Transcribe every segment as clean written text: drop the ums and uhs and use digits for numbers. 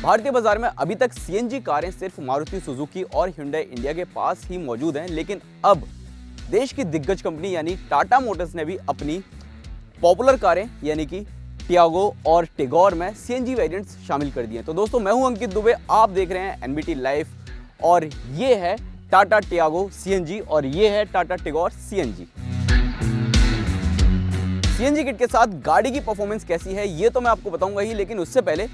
भारतीय बाजार में अभी तक सीएनजी कारें सिर्फ मारुति सुजुकी और Hyundai इंडिया के पास ही मौजूद हैं, लेकिन अब देश की दिग्गज कंपनी यानी टाटा मोटर्स ने भी अपनी पॉपुलर कारें यानी कि टियागो और टिगोर में सीएनजी वेरिएंट्स शामिल कर दिए हैं। तो दोस्तों, मैं हूं अंकित दुबे, आप देख रहे हैं एनबीटी लाइव और ये है टाटा टियागो सीएनजी और ये है Tata Tigor CNG. CNG kit के साथ गाड़ी की परफॉर्मेंस कैसी है ये तो मैं आपको बताऊंगा ही, लेकिन उससे पहले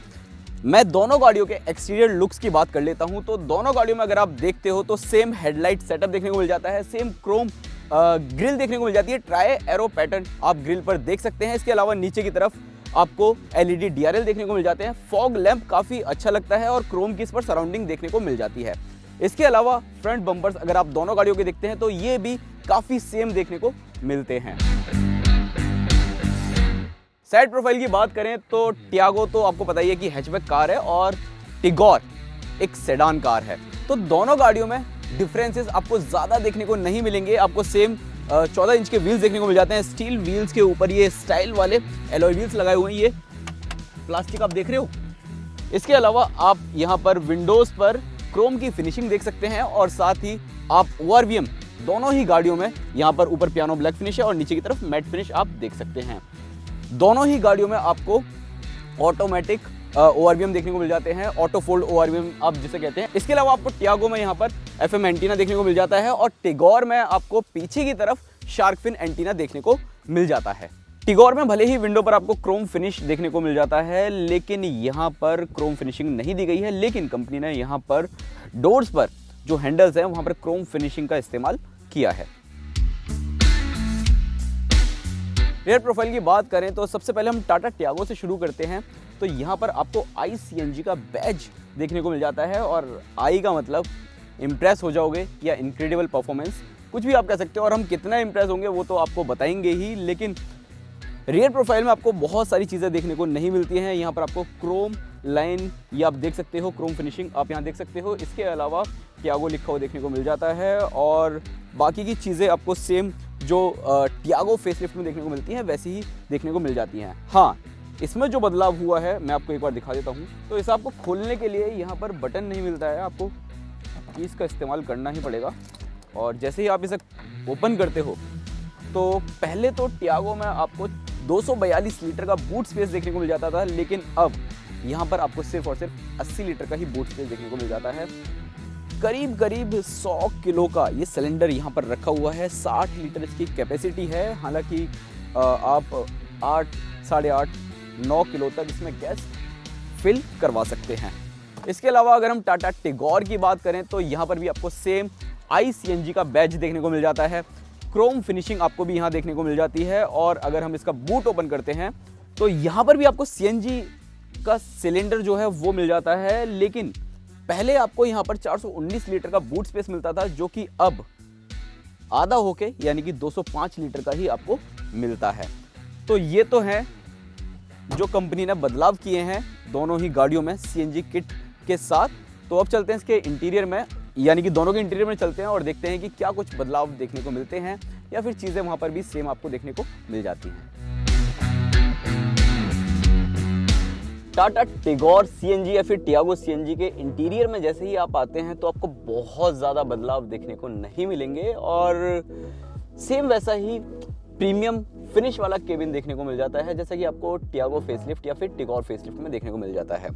मैं दोनों गाड़ियों के एक्सटीरियर लुक्स की बात कर लेता हूं। तो दोनों गाड़ियों में अगर आप देखते हो तो सेम हेडलाइट सेटअप देखने को मिल जाता है, सेम क्रोम ग्रिल देखने को मिल जाती है, ट्राई एरो पैटर्न आप ग्रिल पर देख सकते हैं। इसके अलावा नीचे की तरफ आपको एलईडी डीआरएल देखने को मिल जाते हैं, फॉग लैंप काफ़ी अच्छा लगता है और क्रोम की इस पर सराउंडिंग देखने को मिल जाती है। इसके अलावा फ्रंट बम्पर्स अगर आप दोनों गाड़ियों के देखते हैं तो ये भी काफ़ी सेम देखने को मिलते हैं। साइड प्रोफाइल की बात करें तो टियागो तो आपको पता ही है कि हैचबैक कार है और टिगोर एक सेडान कार है। तो दोनों गाड़ियों में डिफरेंसेस आपको ज़्यादा देखने को नहीं मिलेंगे। आपको सेम 14 इंच के व्हील्स देखने को मिल जाते हैं। स्टील व्हील्स के ऊपर ये स्टाइल वाले एलॉय व्हील्स लगाए हुए हैं, ये प्लास्टिक आप देख रहे हो। इसके अलावा आप यहाँ पर विंडोज़ पर क्रोम की फिनिशिंग देख सकते हैं और साथ ही आप ORVM दोनों ही गाड़ियों में यहाँ पर ऊपर पियानो ब्लैक फिनिश है और नीचे की तरफ मैट फिनिश आप देख सकते हैं। दोनों ही गाड़ियों में आपको ऑटोमेटिक ORVM देखने को मिल जाते हैं, ऑटो फोल्ड ORVM आप जिसे कहते हैं। इसके अलावा आपको टियागो में यहाँ पर FM एंटीना देखने को मिल जाता है और टिगोर में आपको पीछे की तरफ शार्क फिन एंटीना देखने को मिल जाता है। टिगोर में भले ही विंडो पर आपको क्रोम फिनिश देखने को मिल जाता है, लेकिन यहाँ पर क्रोम फिनिशिंग नहीं दी गई है, लेकिन कंपनी ने यहाँ पर डोर्स पर जो हैंडल्स हैं वहाँ पर क्रोम फिनिशिंग का इस्तेमाल किया है। रेयर प्रोफाइल की बात करें तो सबसे पहले हम टाटा टियागो से शुरू करते हैं। तो यहाँ पर आपको iCNG का बैज देखने को मिल जाता है और आई का मतलब इम्प्रेस हो जाओगे या इनक्रेडिबल परफॉर्मेंस, कुछ भी आप कह सकते हो। और हम कितना इम्प्रेस होंगे वो तो आपको बताएंगे ही, लेकिन रियर प्रोफाइल में आपको बहुत सारी चीज़ें देखने को नहीं मिलती हैं। यहाँ पर आपको क्रोम लाइन ये आप देख सकते हो, क्रोम फिनिशिंग आप यहाँ देख सकते हो। इसके अलावा टियागो लिखा हुआ देखने को मिल जाता है और बाकी की चीज़ें आपको सेम जो टियागो फेसलिफ्ट में देखने को मिलती हैं वैसी ही देखने को मिल जाती हैं। हाँ, इसमें जो बदलाव हुआ है मैं आपको एक बार दिखा देता हूँ। तो इसे आपको खोलने के लिए यहाँ पर बटन नहीं मिलता है, आपको कीज़ का इस्तेमाल करना ही पड़ेगा। और जैसे ही आप इसे ओपन करते हो तो पहले तो टियागो में आपको 242 लीटर का बूट स्पेस देखने को मिल जाता था, लेकिन अब यहाँ पर आपको सिर्फ और सिर्फ 80 लीटर का ही बूट स्पेस देखने को मिल जाता है। करीब 100 किलो का ये सिलेंडर यहाँ पर रखा हुआ है, 60 लीटर इसकी कैपेसिटी है। हालांकि आप 8, 8.5, 9 किलो तक इसमें गैस फिल करवा सकते हैं। इसके अलावा अगर हम टाटा टिगोर की बात करें तो यहाँ पर भी आपको सेम iCNG का बैज देखने को मिल जाता है, क्रोम फिनिशिंग आपको भी यहाँ देखने को मिल जाती है। और अगर हम इसका बूट ओपन करते हैं तो यहाँ पर भी आपको CNG का सिलेंडर जो है वो मिल जाता है, लेकिन पहले आपको यहाँ पर 419 लीटर का बूट स्पेस मिलता था, जो कि अब आधा होके यानी कि 205 लीटर का ही आपको मिलता है। तो ये तो है जो कंपनी ने बदलाव किए हैं दोनों ही गाड़ियों में CNG किट के साथ। तो अब चलते हैं इसके इंटीरियर में, यानी कि दोनों के इंटीरियर में चलते हैं और देखते हैं कि क्या कुछ बदलाव देखने को मिलते हैं या फिर चीज़ें वहाँ पर भी सेम आपको देखने को मिल जाती हैं। टाटा टिगोर CNG या फिर टियागो CNG के इंटीरियर में जैसे ही आप आते हैं तो आपको बहुत ज़्यादा बदलाव देखने को नहीं मिलेंगे और सेम वैसा ही प्रीमियम फिनिश वाला केबिन देखने को मिल जाता है जैसा कि आपको टियागो फेसलिफ्ट या फिर टिगोर फेसलिफ्ट में देखने को मिल जाता है।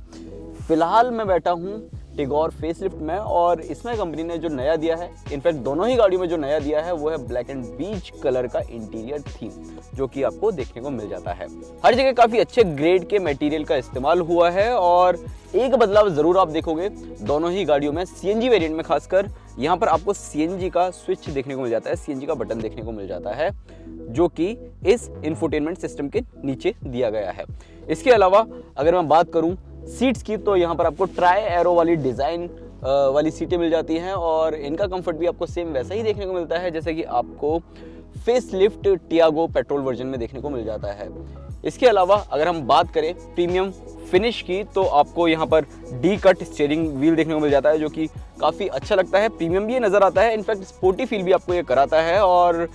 फिलहाल मैं बैठा हूँ टिगोर फेसलिफ्ट में और इसमें कंपनी ने जो नया दिया है, इनफैक्ट दोनों ही गाड़ियों में जो नया दिया है वो है ब्लैक एंड बीच कलर का इंटीरियर थीम, जो कि आपको देखने को मिल जाता है। हर जगह काफ़ी अच्छे ग्रेड के मटेरियल का इस्तेमाल हुआ है और एक बदलाव ज़रूर आप देखोगे दोनों ही गाड़ियों में, CNG वेरिएंट में खासकर यहाँ पर आपको CNG का स्विच देखने को मिल जाता है, CNG का बटन देखने को मिल जाता है, जो कि इस इंफोटेनमेंट सिस्टम के नीचे दिया गया है। इसके अलावा अगर मैं बात करूँ सीट्स की तो यहाँ पर आपको ट्राई एरो वाली डिज़ाइन वाली सीटें मिल जाती हैं और इनका कंफर्ट भी आपको सेम वैसा ही देखने को मिलता है जैसे कि आपको फेसलिफ्ट टियागो पेट्रोल वर्जन में देखने को मिल जाता है। इसके अलावा अगर हम बात करें प्रीमियम फिनिश की तो आपको यहाँ पर डी कट स्टीयरिंग व्हील देखने को मिल जाता है, जो कि काफ़ी अच्छा लगता है, प्रीमियम भी ये नज़र आता है, इनफैक्ट स्पोर्टी फील भी आपको ये कराता है। और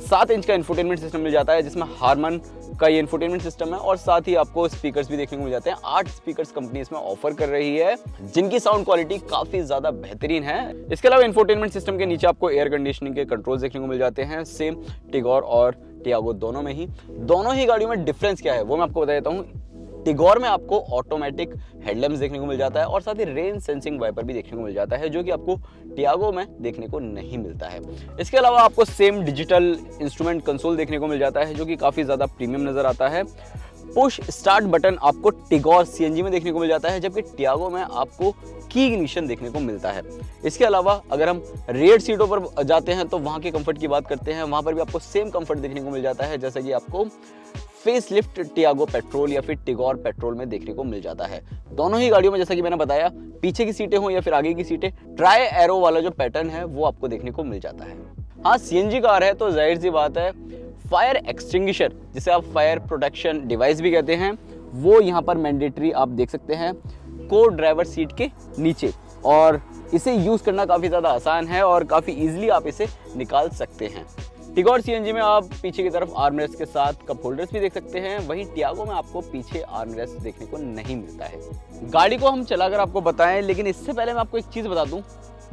7 इंच का इंफोटेनमेंट सिस्टम मिल जाता है जिसमें हारमन का ये इंफोटेनमेंट सिस्टम है और साथ ही आपको स्पीकर्स भी देखने को मिल जाते हैं। 8 स्पीकर्स कंपनी इसमें ऑफर कर रही है जिनकी साउंड क्वालिटी काफी ज्यादा बेहतरीन है। इसके अलावा इंफोटेनमेंट सिस्टम के नीचे आपको एयर कंडीशनिंग के कंट्रोल्स देखने को मिल जाते हैं, सेम टिगोर और टियागो दोनों में ही। दोनों ही गाड़ियों में डिफरेंस क्या है वो मैं आपको बता देता हूँ। टिगोर में आपको ऑटोमेटिक हेडलैम्प्स देखने को मिल जाता है और साथ ही रेन सेंसिंग वाइपर भी देखने को मिल जाता है, जो कि आपको टियागो में देखने को नहीं मिलता है। इसके अलावा आपको सेम डिजिटल इंस्ट्रूमेंट कंसोल देखने को मिल जाता है, जो कि काफ़ी ज़्यादा प्रीमियम नज़र आता है। पुश स्टार्ट बटन आपको टिगोर सीएनजी में देखने को मिल जाता है, जबकि टियागो में आपको की इग्निशन देखने को मिलता है। इसके अलावा अगर हम रेयर सीटों पर जाते हैं तो वहाँ के कंफर्ट की बात करते हैं, वहाँ पर भी आपको सेम कंफर्ट देखने को मिल जाता है जैसा कि आपको फेसलिफ्ट टियागो पेट्रोल या फिर टिगोर पेट्रोल में देखने को मिल जाता है। दोनों ही गाड़ियों में जैसा कि मैंने बताया, पीछे की सीटें हो या फिर आगे की सीटें, ट्राई एरो वाला जो पैटर्न है वो आपको देखने को मिल जाता है। हाँ, सीएनजी कार है तो जाहिर सी बात है फायर एक्सटिंग्विशर, जिसे आप फायर प्रोटेक्शन डिवाइस भी कहते हैं, वो यहाँ पर मैंडेटरी आप देख सकते हैं को ड्राइवर सीट के नीचे, और इसे यूज करना काफी ज्यादा आसान है और काफी इजीली आप इसे निकाल सकते हैं। टिगोर सीएनजी में आप पीछे की तरफ आर्मरेस्ट के साथ कप होल्डर्स भी देख सकते हैं, वहीं टियागो में आपको पीछे आर्मरेस्ट देखने को नहीं मिलता है। गाड़ी को हम चलाकर आपको बताएं, लेकिन इससे पहले मैं आपको एक चीज बता दूं,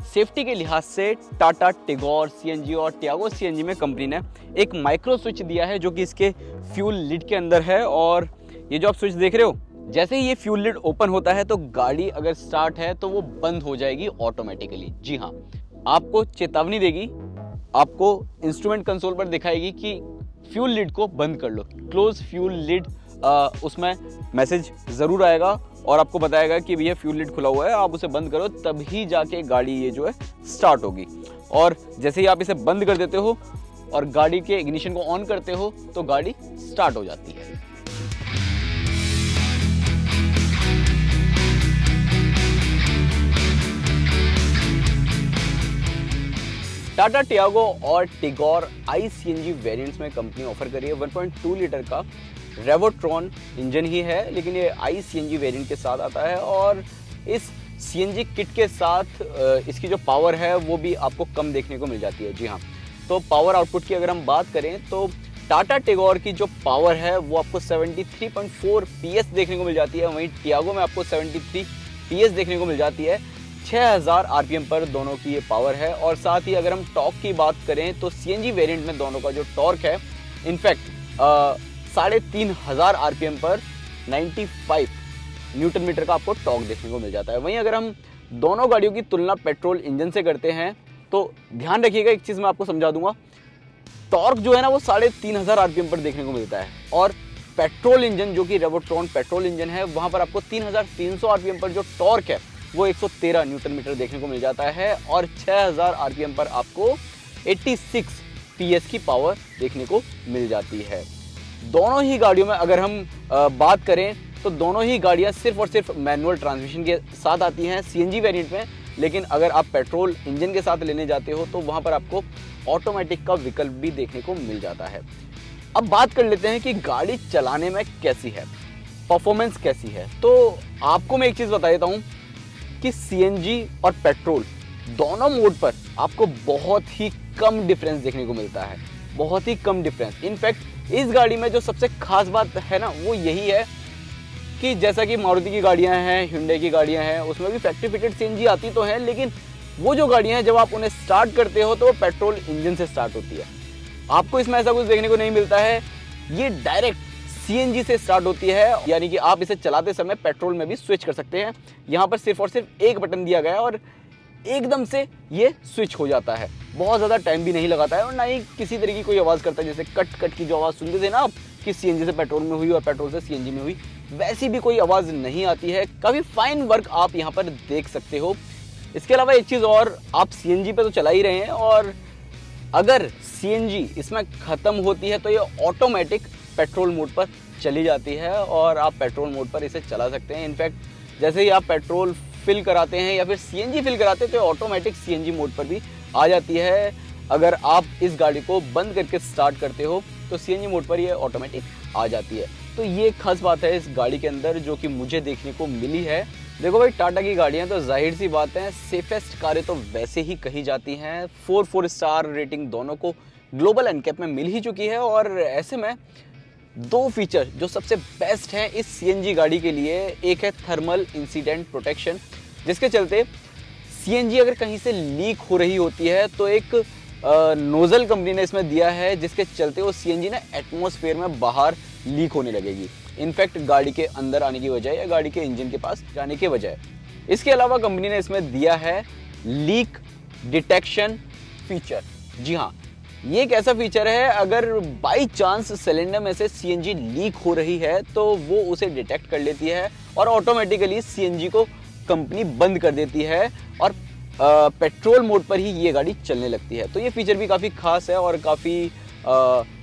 सेफ्टी के लिहाज से टाटा टिगोर सीएनजी और टियागो सीएनजी में कंपनी ने एक माइक्रो स्विच दिया है जो कि इसके फ्यूल लिड के अंदर है। और ये जो आप स्विच देख रहे हो, जैसे ही ये फ्यूल लिड ओपन होता है तो गाड़ी अगर स्टार्ट है तो वो बंद हो जाएगी ऑटोमेटिकली। जी हाँ, आपको चेतावनी देगी, आपको इंस्ट्रूमेंट कंसोल पर दिखाएगी कि फ्यूल लिड को बंद कर लो, क्लोज फ्यूल लिड। उसमें मैसेज ज़रूर आएगा और आपको बताएगा कि भैया फ्यूल लिड खुला हुआ है, आप उसे बंद करो, तभी जाके गाड़ी ये जो है स्टार्ट होगी। और जैसे ही आप इसे बंद कर देते हो और गाड़ी के इग्निशन को ऑन करते हो तो गाड़ी स्टार्ट हो जाती है। टाटा टियागो और टिगोर ICNG वेरिएंट्स में कंपनी ऑफर कर रही है 1.2 लीटर का रेवोट्रॉन इंजन ही है, लेकिन ये ICNG वेरिएंट के साथ आता है और इस CNG किट के साथ इसकी जो पावर है वो भी आपको कम देखने को मिल जाती है। जी हाँ, तो पावर आउटपुट की अगर हम बात करें तो टाटा टिगोर की जो पावर है वो आपको 73.4 PS देखने को मिल जाती है, वहीं टियागो में आपको 73 PS देखने को मिल जाती है। 6000 RPM पर दोनों की ये पावर है। और साथ ही अगर हम टॉर्क की बात करें तो CNG वेरिएंट में दोनों का जो टॉर्क है, इनफैक्ट 3500 RPM पर 95 न्यूटन मीटर का आपको टॉर्क देखने को मिल जाता है। वहीं अगर हम दोनों गाड़ियों की तुलना पेट्रोल इंजन से करते हैं तो ध्यान रखिएगा, एक चीज़ मैं आपको समझा दूंगा, टॉर्क जो है ना वो 3500 RPM पर देखने को मिलता है और पेट्रोल इंजन जो कि रेवोट्रॉन पेट्रोल इंजन है वहाँ पर आपको 3300 RPM पर जो टॉर्क है वो 113 न्यूटन मीटर देखने को मिल जाता है और 6000 RPM पर आपको 86 PS की पावर देखने को मिल जाती है। दोनों ही गाड़ियों में अगर हम बात करें तो दोनों ही गाड़ियां सिर्फ और सिर्फ मैनुअल ट्रांसमिशन के साथ आती हैं CNG वेरिएंट में, लेकिन अगर आप पेट्रोल इंजन के साथ लेने जाते हो तो वहां पर आपको ऑटोमेटिक का विकल्प भी देखने को मिल जाता है। अब बात कर लेते हैं कि गाड़ी चलाने में कैसी है, परफॉर्मेंस कैसी है। तो आपको मैं एक चीज़ बता देता हूँ कि CNG और पेट्रोल दोनों मोड पर आपको बहुत ही कम डिफरेंस देखने को मिलता है, बहुत ही कम डिफरेंस। इनफैक्ट इस गाड़ी में जो सबसे खास बात है ना वो यही है कि जैसा कि मारुति की गाड़ियां हैं, hyundai की गाड़ियां हैं, उसमें भी फैक्ट्री फिटेड CNG आती तो है, लेकिन वो जो गाड़ियां हैं जब आप उन्हें स्टार्ट करते हो तो वो पेट्रोल इंजन से स्टार्ट होती है। आपको इसमें ऐसा कुछ देखने को नहीं मिलता है, ये डायरेक्ट CNG से स्टार्ट होती है, यानी कि आप इसे चलाते समय पेट्रोल में भी स्विच कर सकते हैं। यहाँ पर सिर्फ और सिर्फ एक बटन दिया गया है और एकदम से ये स्विच हो जाता है, बहुत ज़्यादा टाइम भी नहीं लगाता है और ना ही किसी तरह की कोई आवाज़ करता है, जैसे कट कट की जो आवाज़ सुनते थे ना आप कि CNG से पेट्रोल में हुई और पेट्रोल से CNG में हुई, वैसी भी कोई आवाज़ नहीं आती है। काफ़ी फाइन वर्क आप यहाँ पर देख सकते हो। इसके अलावा एक चीज़ और, आप CNG पे तो चला ही रहे हैं और अगर CNG इसमें ख़त्म होती है तो ये ऑटोमेटिक पेट्रोल मोड पर चली जाती है और आप पेट्रोल मोड पर इसे चला सकते हैं। इनफैक्ट जैसे ही आप पेट्रोल फिल कराते हैं या फिर CNG फिल कराते हैं तो ऑटोमेटिक CNG मोड पर भी आ जाती है। अगर आप इस गाड़ी को बंद करके स्टार्ट करते हो तो CNG मोड पर ये ऑटोमेटिक आ जाती है। तो ये खास बात है इस गाड़ी के अंदर जो कि मुझे देखने को मिली है। देखो भाई, टाटा की गाड़ियां तो जाहिर सी बात है सेफेस्ट कारें तो वैसे ही कही जाती हैं। 4 स्टार रेटिंग दोनों को ग्लोबल एनकैप में मिल ही चुकी है और ऐसे में दो फीचर जो सबसे बेस्ट हैं इस सीएनजी गाड़ी के लिए, एक है थर्मल इंसिडेंट प्रोटेक्शन, जिसके चलते सीएनजी अगर कहीं से लीक हो रही होती है तो एक नोजल कंपनी ने इसमें दिया है, जिसके चलते वो सीएनजी ना एटमॉस्फेयर में बाहर लीक होने लगेगी, इनफैक्ट गाड़ी के अंदर आने की बजाय या गाड़ी के इंजन के पास जाने के बजाय। इसके अलावा कंपनी ने इसमें दिया है लीक डिटेक्शन फीचर। जी हाँ, ये एक ऐसा फीचर है, अगर बाई चांस सिलेंडर में से सीएनजी लीक हो रही है तो वो उसे डिटेक्ट कर लेती है और ऑटोमेटिकली सीएनजी को कंपनी बंद कर देती है और पेट्रोल मोड पर ही ये गाड़ी चलने लगती है। तो ये फीचर भी काफ़ी खास है और काफ़ी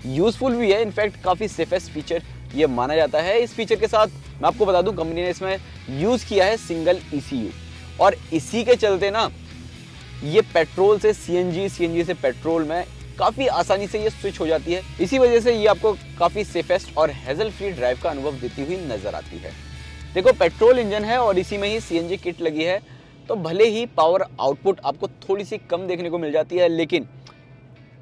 यूज़फुल भी है, इनफैक्ट काफ़ी सेफेस्ट फीचर ये माना जाता है। इस फीचर के साथ मैं आपको बता दूं, कंपनी ने इसमें यूज़ किया है सिंगल ECU, और इसी के चलते ना ये पेट्रोल से सीएनजी, सीएनजी से पेट्रोल में काफ़ी आसानी से ये स्विच हो जाती है। इसी वजह से ये आपको काफ़ी सेफेस्ट और हैजल फ्री ड्राइव का अनुभव देती हुई नजर आती है। देखो, पेट्रोल इंजन है और इसी में ही सीएनजी किट लगी है, तो भले ही पावर आउटपुट आपको थोड़ी सी कम देखने को मिल जाती है, लेकिन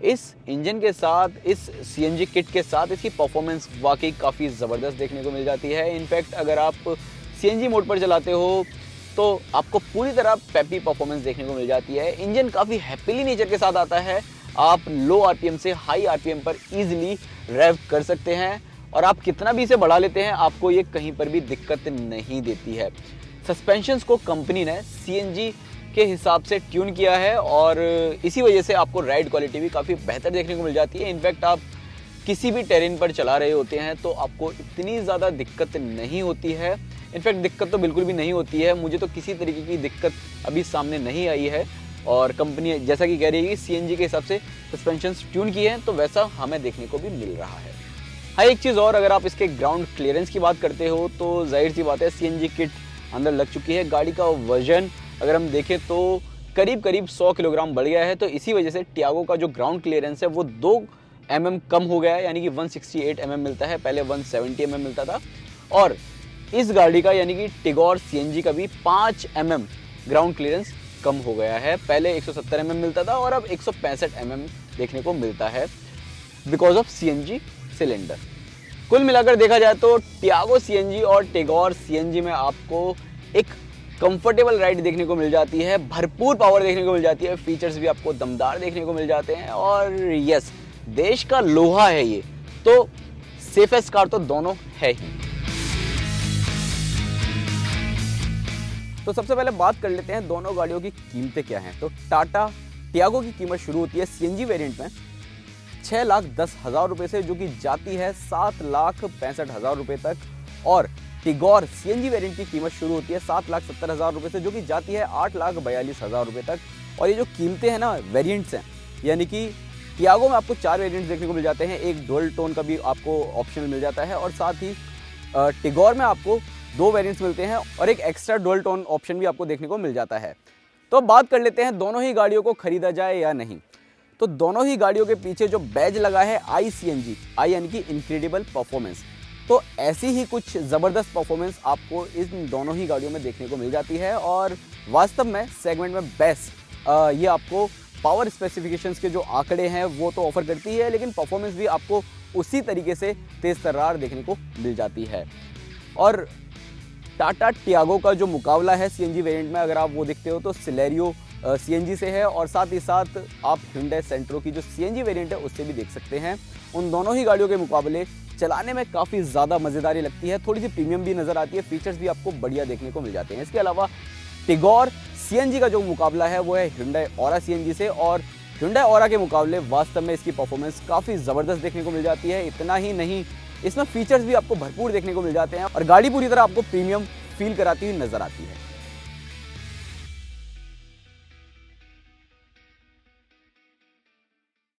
इस इंजन के साथ, इस सीएनजी किट के साथ इसकी परफॉर्मेंस वाकई काफ़ी ज़बरदस्त देखने को मिल जाती है। इनफैक्ट अगर आप सीएनजी मोड पर चलाते हो तो आपको पूरी तरह पेपी परफॉर्मेंस देखने को मिल जाती है। इंजन काफ़ी हैप्पीली नेचर के साथ आता है, आप लो आरपीएम से हाई आरपीएम पर इजीली रेव कर सकते हैं और आप कितना भी इसे बढ़ा लेते हैं आपको ये कहीं पर भी दिक्कत नहीं देती है। सस्पेंशंस को कंपनी ने सीएनजी के हिसाब से ट्यून किया है और इसी वजह से आपको राइड क्वालिटी भी काफ़ी बेहतर देखने को मिल जाती है। इनफैक्ट आप किसी भी टेरेन पर चला रहे होते हैं तो आपको इतनी ज़्यादा दिक्कत नहीं होती है। इनफैक्ट दिक्कत तो बिल्कुल भी नहीं होती है, मुझे तो किसी तरीके की दिक्कत अभी सामने नहीं आई है और कंपनी जैसा कि कह रही है कि सीएनजी के हिसाब से सस्पेंशंस ट्यून किए हैं तो वैसा हमें देखने को भी मिल रहा है। हाँ, एक चीज़ और, अगर आप इसके ग्राउंड क्लियरेंस की बात करते हो तो जाहिर सी बात है सीएनजी किट अंदर लग चुकी है। गाड़ी का वजन अगर हम देखें तो करीब 100 किलोग्राम बढ़ गया है, तो इसी वजह से टियागो का जो ग्राउंड क्लियरेंस है वो 2 mm कम हो गया है, यानी कि 168 mm मिलता है, पहले 170 mm मिलता था। और इस गाड़ी का यानी कि टिगोर सीएनजी का भी 5 mm ग्राउंड क्लियरेंस कम हो गया है, पहले 170 mm मिलता था और अब 165 mm देखने को मिलता है बिकॉज ऑफ सीएनजी सिलेंडर। कुल मिलाकर देखा जाए तो टियागो सीएनजी और टिगोर सीएनजी में आपको एक कंफर्टेबल राइड देखने को मिल जाती है, भरपूर पावर देखने को मिल जाती है, फीचर्स भी आपको दमदार देखने को मिल जाते हैं और यस, देश का लोहा है ये, तो सेफेस्ट कार तो दोनों है ही। तो सबसे पहले बात कर लेते हैं दोनों गाड़ियों की कीमतें क्या हैं। तो टाटा टियागो की कीमत शुरू होती है सीएनजी वेरिएंट में 6,10,000 रुपये से, जो कि जाती है 7,65,000 रुपये तक, और टिगोर सीएनजी वेरिएंट की कीमत शुरू होती है 7,70,000 रुपये से, जो कि जाती है 8,42,000 रुपये तक। और ये जो कीमतें हैं ना, वेरिएंट्स हैं, यानी कि टियागो में आपको 4 वेरिएंट्स देखने को मिल जाते हैं, एक डुअल टोन का भी आपको ऑप्शनल मिल जाता है और साथ ही टिगोर में आपको 2 वेरिएंट्स मिलते हैं और एक एक्स्ट्रा डुअल टोन ऑप्शन भी आपको देखने को मिल जाता है। तो बात कर लेते हैं दोनों ही गाड़ियों को खरीदा जाए या नहीं। तो दोनों ही गाड़ियों के पीछे जो बैज लगा है ICNG, आई यानी कि इनक्रेडिबल परफॉर्मेंस, तो ऐसी ही कुछ ज़बरदस्त परफॉर्मेंस आपको इन दोनों ही गाड़ियों में देखने को मिल जाती है और वास्तव में सेगमेंट में बेस्ट ये आपको पावर स्पेसिफिकेशंस के जो आंकड़े हैं वो तो ऑफर करती है, लेकिन परफॉर्मेंस भी आपको उसी तरीके से तेज़ तर्रार देखने को मिल जाती है। और टाटा टियागो का जो मुकाबला है सीएनजी वेरिएंट में, अगर आप वो देखते हो तो सिलेरियो सीएनजी से है और साथ ही साथ आप Hyundai सेंट्रो की जो सीएनजी वेरिएंट है उससे भी देख सकते हैं। उन दोनों ही गाड़ियों के मुकाबले चलाने में काफ़ी ज़्यादा मज़ेदारी लगती है, थोड़ी सी प्रीमियम भी नज़र आती है, फीचर्स भी आपको बढ़िया देखने को मिल जाते हैं। इसके अलावा टिगोर सीएनजी का जो मुकाबला है वो है Hyundai Aura सीएनजी से, और Hyundai Aura के मुकाबले वास्तव में इसकी परफॉर्मेंस काफ़ी ज़बरदस्त देखने को मिल जाती है। इतना ही नहीं, इसमें फीचर्स भी आपको भरपूर देखने को मिल जाते हैं और गाड़ी पूरी तरह आपको प्रीमियम फील कराती हुई नज़र आती है।